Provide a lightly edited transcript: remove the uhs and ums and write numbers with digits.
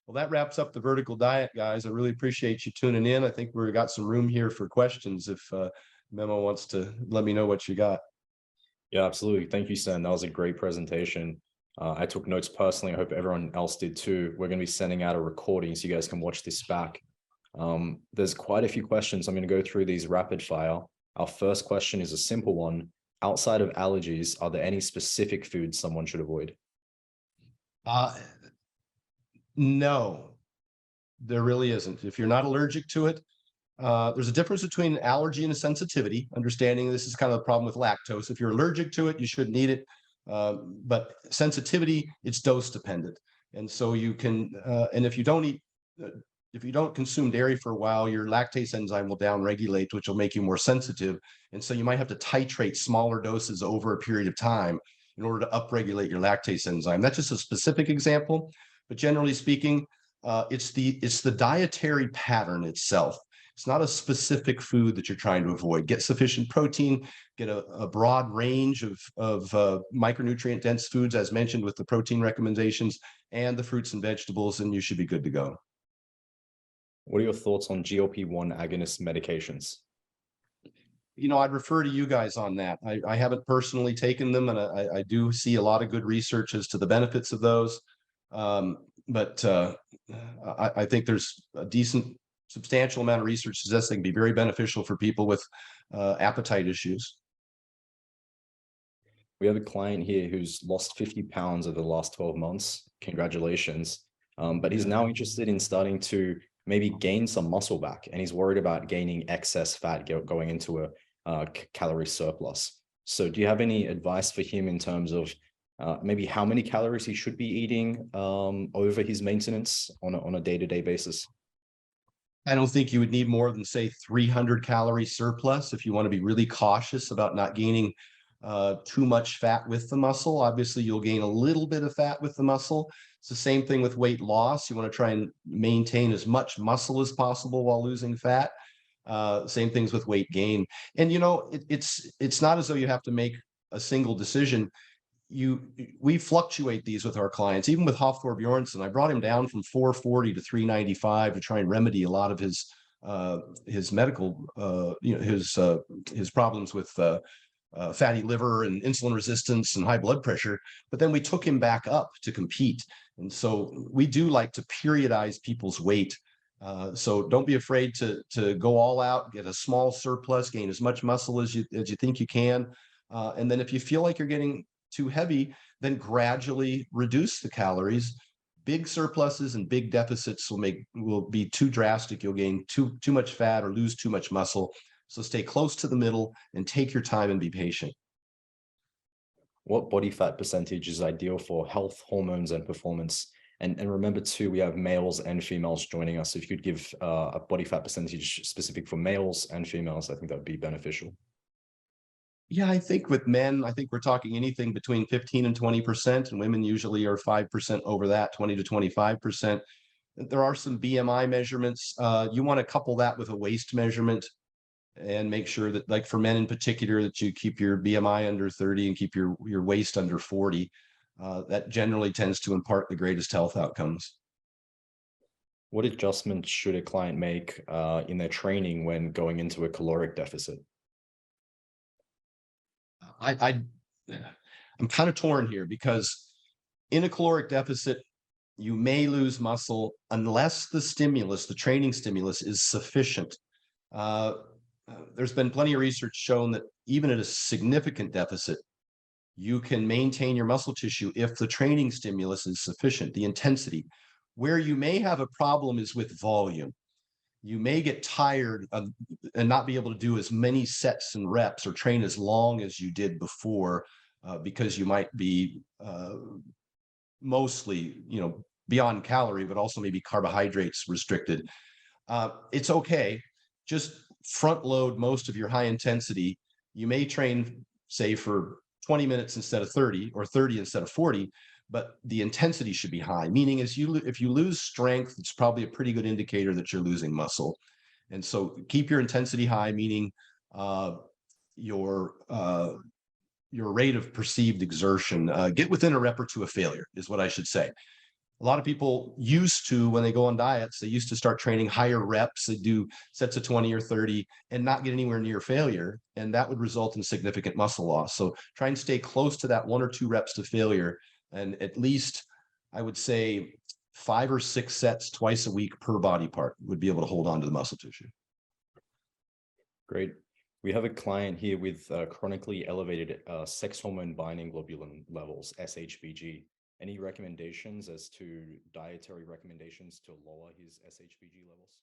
Well, that wraps up the vertical diet, guys. I really appreciate you tuning in. I think we've got some room here for questions if Memo wants to let me know what you got. Yeah, absolutely. Thank you, Stan. That was a great presentation. I took notes personally. I hope everyone else did too. We're going to be sending out a recording so you guys can watch this back. There's quite a few questions. I'm going to go through these rapid fire. Our first question is a simple one. Outside of allergies, are there any specific foods someone should avoid? No, there really isn't. If you're not allergic to it, there's a difference between an allergy and a sensitivity. Understanding this is kind of the problem with lactose. If you're allergic to it, you shouldn't eat it. But sensitivity, it's dose dependent. And so you can, and if you don't eat, if you don't consume dairy for a while, your lactase enzyme will downregulate, which will make you more sensitive. And so you might have to titrate smaller doses over a period of time in order to upregulate your lactase enzyme. That's just a specific example, but generally speaking, it's the dietary pattern itself. It's not a specific food that you're trying to avoid. Get sufficient protein, get a broad range of micronutrient dense foods, as mentioned with the protein recommendations, and the fruits and vegetables, and you should be good to go. What are your thoughts on GLP-1 agonist medications? I'd refer to you guys on that. I haven't personally taken them, and I do see a lot of good research as to the benefits of those. But I think there's a decent, substantial amount of research suggests they can be very beneficial for people with appetite issues. We have a client here who's lost 50 pounds over the last 12 months. Congratulations. But he's now interested in starting to maybe gain some muscle back, and he's worried about gaining excess fat going into a calorie surplus. So do you have any advice for him in terms of maybe how many calories he should be eating over his maintenance on a day-to-day basis? I don't think you would need more than, say, 300 calorie surplus if you want to be really cautious about not gaining too much fat with the muscle. Obviously, you'll gain a little bit of fat with the muscle. It's the same thing with weight loss. You want to try and maintain as much muscle as possible while losing fat. Same things with weight gain. And it's not as though you have to make a single decision. We fluctuate these with our clients. Even with Hafthor Bjornsson, I brought him down from 440 to 395 to try and remedy a lot of his medical his problems with fatty liver and insulin resistance and high blood pressure. But then we took him back up to compete. And so we do like to periodize people's weight. So don't be afraid to go all out, get a small surplus, gain as much muscle as you think you can. And then if you feel like you're getting too heavy, then gradually reduce the calories. Big surpluses and big deficits will be too drastic. You'll gain too much fat or lose too much muscle. So stay close to the middle and take your time and be patient. What body fat percentage is ideal for health, hormones, and performance? And remember too, we have males and females joining us. If you could give a body fat percentage specific for males and females, I think that would be beneficial. Yeah, I think with men, I think we're talking anything between 15 and 20%, and women usually are 5% over that, 20 to 25%. There are some BMI measurements. You want to couple that with a waist measurement and make sure that, like for men in particular, that you keep your BMI under 30 and keep your waist under 40. That generally tends to impart the greatest health outcomes. What adjustments should a client make in their training when going into a caloric deficit? I'm kind of torn here because in a caloric deficit, you may lose muscle unless the training stimulus is sufficient. There's been plenty of research shown that even at a significant deficit, you can maintain your muscle tissue if the training stimulus is sufficient, the intensity. Where you may have a problem is with volume. You may get tired and not be able to do as many sets and reps or train as long as you did before because you might be mostly, beyond calorie, but also maybe carbohydrates restricted. It's okay. Just front load most of your high intensity. You may train, say, for 20 minutes instead of 30 or 30 instead of 40, but the intensity should be high, meaning if you lose strength, it's probably a pretty good indicator that you're losing muscle. And so keep your intensity high, meaning your rate of perceived exertion. Get within a rep or two of failure is what I should say. A lot of people used to, when they go on diets, they used to start training higher reps. They do sets of 20 or 30 and not get anywhere near failure. And that would result in significant muscle loss. So try and stay close to that 1 or 2 reps to failure. And at least, I would say, 5 or 6 sets twice a week per body part would be able to hold on to the muscle tissue. Great. We have a client here with chronically elevated sex hormone binding globulin levels, SHBG. Any recommendations as to dietary recommendations to lower his SHBG levels?